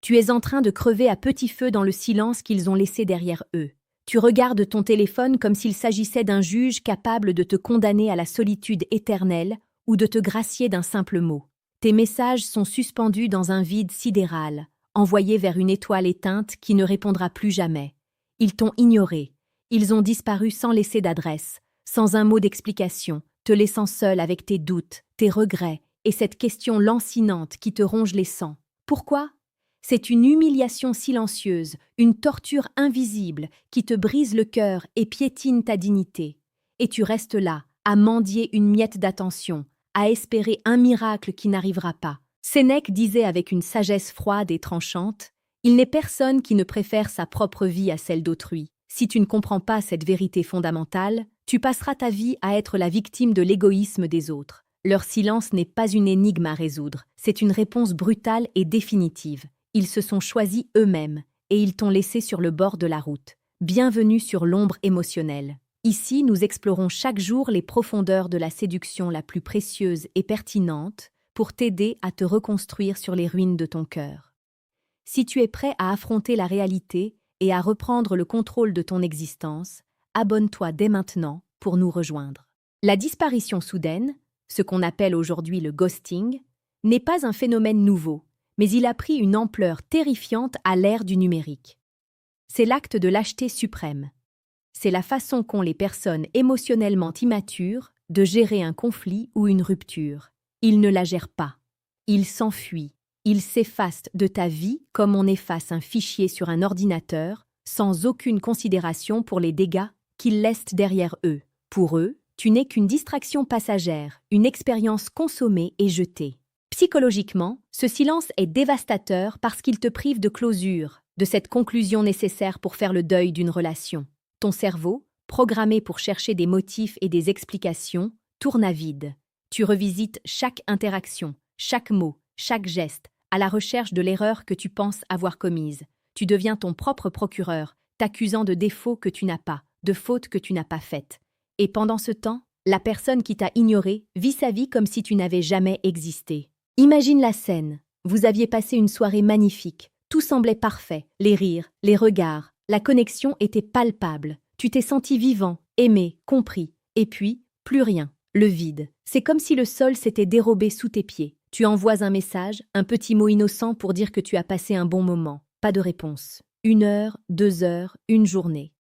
Tu es en train de crever à petit feu dans le silence qu'ils ont laissé derrière eux. Tu regardes ton téléphone comme s'il s'agissait d'un juge capable de te condamner à la solitude éternelle ou de te gracier d'un simple mot. Tes messages sont suspendus dans un vide sidéral, envoyés vers une étoile éteinte qui ne répondra plus jamais. Ils t'ont ignoré. Ils ont disparu sans laisser d'adresse, sans un mot d'explication, te laissant seul avec tes doutes, tes regrets et cette question lancinante qui te ronge les sangs. Pourquoi ? C'est une humiliation silencieuse, une torture invisible qui te brise le cœur et piétine ta dignité. Et tu restes là, à mendier une miette d'attention, à espérer un miracle qui n'arrivera pas. Sénèque disait avec une sagesse froide et tranchante, « Il n'est personne qui ne préfère sa propre vie à celle d'autrui. Si tu ne comprends pas cette vérité fondamentale, tu passeras ta vie à être la victime de l'égoïsme des autres. Leur silence n'est pas une énigme à résoudre, c'est une réponse brutale et définitive. Ils se sont choisis eux-mêmes, et ils t'ont laissé sur le bord de la route. Bienvenue sur l'ombre émotionnelle. Ici, nous explorons chaque jour les profondeurs de la séduction la plus précieuse et pertinente pour t'aider à te reconstruire sur les ruines de ton cœur. Si tu es prêt à affronter la réalité et à reprendre le contrôle de ton existence, abonne-toi dès maintenant pour nous rejoindre. La disparition soudaine, ce qu'on appelle aujourd'hui le ghosting, n'est pas un phénomène nouveau, mais il a pris une ampleur terrifiante à l'ère du numérique. C'est l'acte de lâcheté suprême. C'est la façon qu'ont les personnes émotionnellement immatures de gérer un conflit ou une rupture. Ils ne la gèrent pas. Ils s'enfuient. Ils s'effacent de ta vie comme on efface un fichier sur un ordinateur, sans aucune considération pour les dégâts qu'ils laissent derrière eux. Pour eux, tu n'es qu'une distraction passagère, une expérience consommée et jetée. Psychologiquement, ce silence est dévastateur parce qu'il te prive de closure, de cette conclusion nécessaire pour faire le deuil d'une relation. Ton cerveau, programmé pour chercher des motifs et des explications, tourne à vide. Tu revisites chaque interaction, chaque mot, chaque geste, à la recherche de l'erreur que tu penses avoir commise. Tu deviens ton propre procureur, t'accusant de défauts que tu n'as pas, de fautes que tu n'as pas faites. Et pendant ce temps, la personne qui t'a ignoré vit sa vie comme si tu n'avais jamais existé. Imagine la scène. Vous aviez passé une soirée magnifique. Tout semblait parfait. Les rires, les regards, la connexion était palpable. Tu t'es senti vivant, aimé, compris. Et puis, plus rien. Le vide. C'est comme si le sol s'était dérobé sous tes pieds. Tu envoies un message, un petit mot innocent pour dire que tu as passé un bon moment. Pas de réponse. 1 heure, 2 heures, une journée.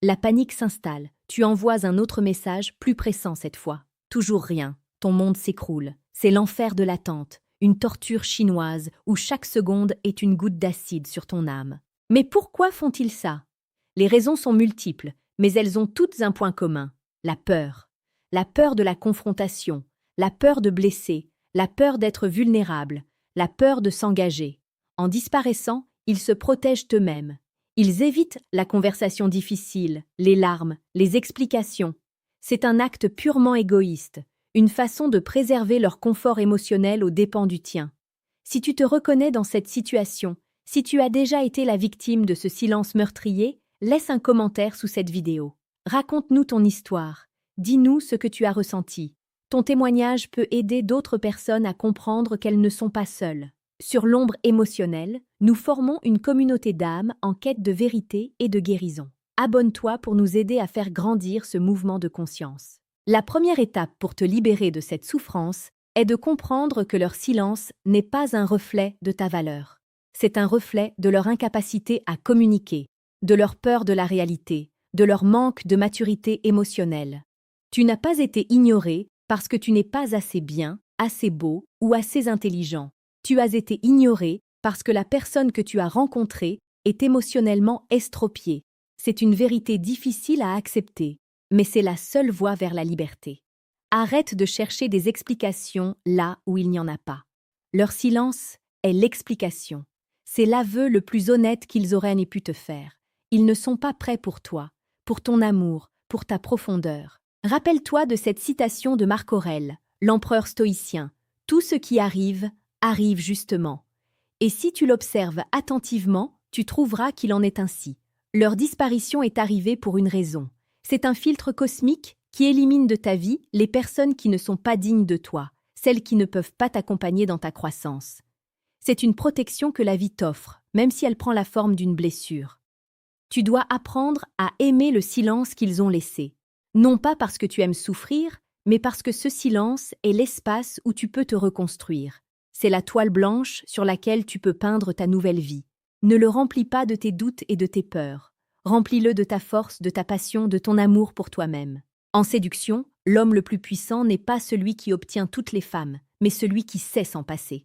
La panique s'installe. Tu envoies un autre message, plus pressant cette fois. Toujours rien. Ton monde s'écroule. C'est l'enfer de l'attente, une torture chinoise où chaque seconde est une goutte d'acide sur ton âme. Mais pourquoi font-ils ça ? Les raisons sont multiples, mais elles ont toutes un point commun. La peur. La peur de la confrontation, la peur de blesser, la peur d'être vulnérable, la peur de s'engager. En disparaissant, ils se protègent eux-mêmes. Ils évitent la conversation difficile, les larmes, les explications. C'est un acte purement égoïste. Une façon de préserver leur confort émotionnel aux dépens du tien. Si tu te reconnais dans cette situation, si tu as déjà été la victime de ce silence meurtrier, laisse un commentaire sous cette vidéo. Raconte-nous ton histoire. Dis-nous ce que tu as ressenti. Ton témoignage peut aider d'autres personnes à comprendre qu'elles ne sont pas seules. Sur l'ombre émotionnelle, nous formons une communauté d'âmes en quête de vérité et de guérison. Abonne-toi pour nous aider à faire grandir ce mouvement de conscience. La première étape pour te libérer de cette souffrance est de comprendre que leur silence n'est pas un reflet de ta valeur. C'est un reflet de leur incapacité à communiquer, de leur peur de la réalité, de leur manque de maturité émotionnelle. Tu n'as pas été ignoré parce que tu n'es pas assez bien, assez beau ou assez intelligent. Tu as été ignoré parce que la personne que tu as rencontrée est émotionnellement estropiée. C'est une vérité difficile à accepter. Mais c'est la seule voie vers la liberté. Arrête de chercher des explications là où il n'y en a pas. Leur silence est l'explication. C'est l'aveu le plus honnête qu'ils auraient pu te faire. Ils ne sont pas prêts pour toi, pour ton amour, pour ta profondeur. Rappelle-toi de cette citation de Marc Aurèle, l'empereur stoïcien. Tout ce qui arrive, arrive justement. Et si tu l'observes attentivement, tu trouveras qu'il en est ainsi. Leur disparition est arrivée pour une raison. C'est un filtre cosmique qui élimine de ta vie les personnes qui ne sont pas dignes de toi, celles qui ne peuvent pas t'accompagner dans ta croissance. C'est une protection que la vie t'offre, même si elle prend la forme d'une blessure. Tu dois apprendre à aimer le silence qu'ils ont laissé. Non pas parce que tu aimes souffrir, mais parce que ce silence est l'espace où tu peux te reconstruire. C'est la toile blanche sur laquelle tu peux peindre ta nouvelle vie. Ne le remplis pas de tes doutes et de tes peurs. Remplis-le de ta force, de ta passion, de ton amour pour toi-même. En séduction, l'homme le plus puissant n'est pas celui qui obtient toutes les femmes, mais celui qui sait s'en passer.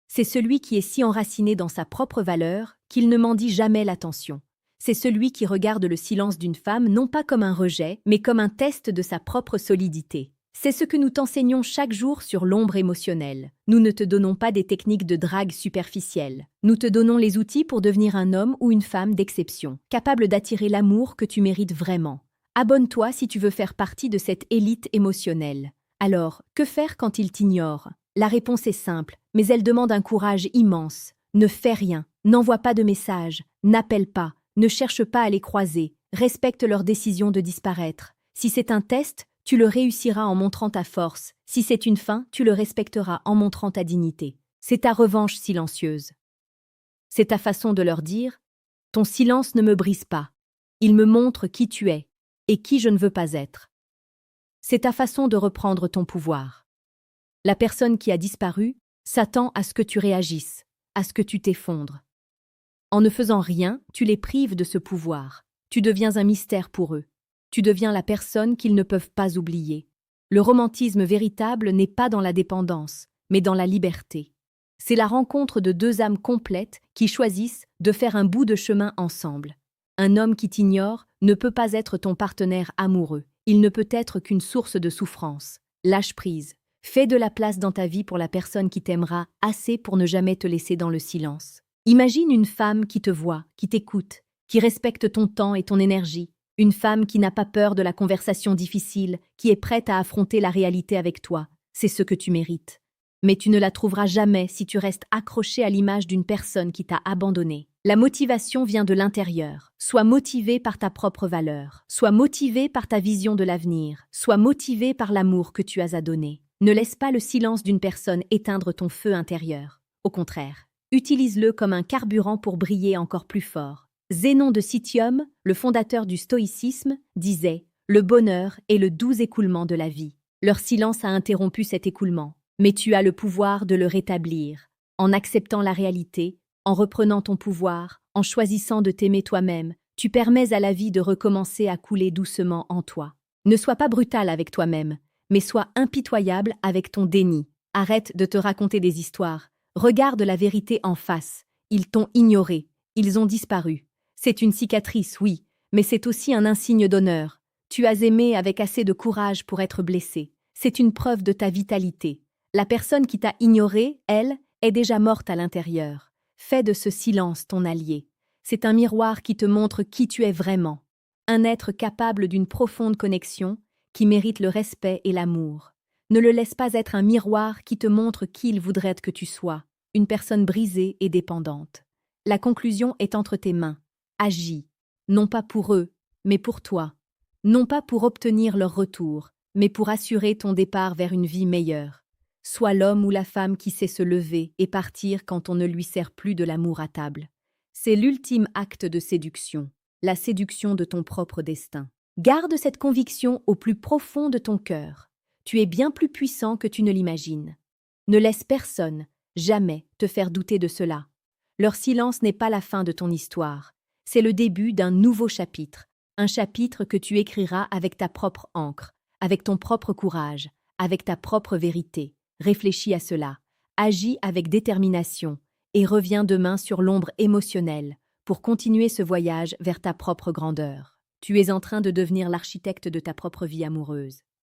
C'est celui qui est si enraciné dans sa propre valeur qu'il ne mendie jamais l'attention. C'est celui qui regarde le silence d'une femme non pas comme un rejet, mais comme un test de sa propre solidité. C'est ce que nous t'enseignons chaque jour sur l'ombre émotionnelle. Nous ne te donnons pas des techniques de drague superficielles. Nous te donnons les outils pour devenir un homme ou une femme d'exception, capable d'attirer l'amour que tu mérites vraiment. Abonne-toi si tu veux faire partie de cette élite émotionnelle. Alors, que faire quand ils t'ignorent? La réponse est simple, mais elle demande un courage immense. Ne fais rien, n'envoie pas de messages, n'appelle pas, ne cherche pas à les croiser, respecte leur décision de disparaître. Si c'est un test, tu le réussiras en montrant ta force. Si c'est une fin, tu le respecteras en montrant ta dignité. C'est ta revanche silencieuse. C'est ta façon de leur dire « Ton silence ne me brise pas. Il me montre qui tu es et qui je ne veux pas être. » C'est ta façon de reprendre ton pouvoir. La personne qui a disparu s'attend à ce que tu réagisses, à ce que tu t'effondres. En ne faisant rien, tu les prives de ce pouvoir. Tu deviens un mystère pour eux. Tu deviens la personne qu'ils ne peuvent pas oublier. Le romantisme véritable n'est pas dans la dépendance, mais dans la liberté. C'est la rencontre de deux âmes complètes qui choisissent de faire un bout de chemin ensemble. Un homme qui t'ignore ne peut pas être ton partenaire amoureux. Il ne peut être qu'une source de souffrance. Lâche prise. Fais de la place dans ta vie pour la personne qui t'aimera assez pour ne jamais te laisser dans le silence. Imagine une femme qui te voit, qui t'écoute, qui respecte ton temps et ton énergie. Une femme qui n'a pas peur de la conversation difficile, qui est prête à affronter la réalité avec toi. C'est ce que tu mérites. Mais tu ne la trouveras jamais si tu restes accroché à l'image d'une personne qui t'a abandonné. La motivation vient de l'intérieur. Sois motivé par ta propre valeur. Sois motivé par ta vision de l'avenir. Sois motivé par l'amour que tu as à donner. Ne laisse pas le silence d'une personne éteindre ton feu intérieur. Au contraire, utilise-le comme un carburant pour briller encore plus fort. Zénon de Citium, le fondateur du stoïcisme, disait « Le bonheur est le doux écoulement de la vie ». Leur silence a interrompu cet écoulement, mais tu as le pouvoir de le rétablir, en acceptant la réalité, en reprenant ton pouvoir, en choisissant de t'aimer toi-même, tu permets à la vie de recommencer à couler doucement en toi. Ne sois pas brutal avec toi-même, mais sois impitoyable avec ton déni. Arrête de te raconter des histoires. Regarde la vérité en face. Ils t'ont ignoré, ils ont disparu. C'est une cicatrice, oui, mais c'est aussi un insigne d'honneur. Tu as aimé avec assez de courage pour être blessé. C'est une preuve de ta vitalité. La personne qui t'a ignoré, elle, est déjà morte à l'intérieur. Fais de ce silence ton allié. C'est un miroir qui te montre qui tu es vraiment. Un être capable d'une profonde connexion, qui mérite le respect et l'amour. Ne le laisse pas être un miroir qui te montre qui il voudrait que tu sois, une personne brisée et dépendante. La conclusion est entre tes mains. Agis, non pas pour eux, mais pour toi. Non pas pour obtenir leur retour, mais pour assurer ton départ vers une vie meilleure. Sois l'homme ou la femme qui sait se lever et partir quand on ne lui sert plus de l'amour à table. C'est l'ultime acte de séduction, la séduction de ton propre destin. Garde cette conviction au plus profond de ton cœur. Tu es bien plus puissant que tu ne l'imagines. Ne laisse personne, jamais, te faire douter de cela. Leur silence n'est pas la fin de ton histoire. C'est le début d'un nouveau chapitre, un chapitre que tu écriras avec ta propre encre, avec ton propre courage, avec ta propre vérité. Réfléchis à cela, agis avec détermination et reviens demain sur l'ombre émotionnelle pour continuer ce voyage vers ta propre grandeur. Tu es en train de devenir l'architecte de ta propre vie amoureuse.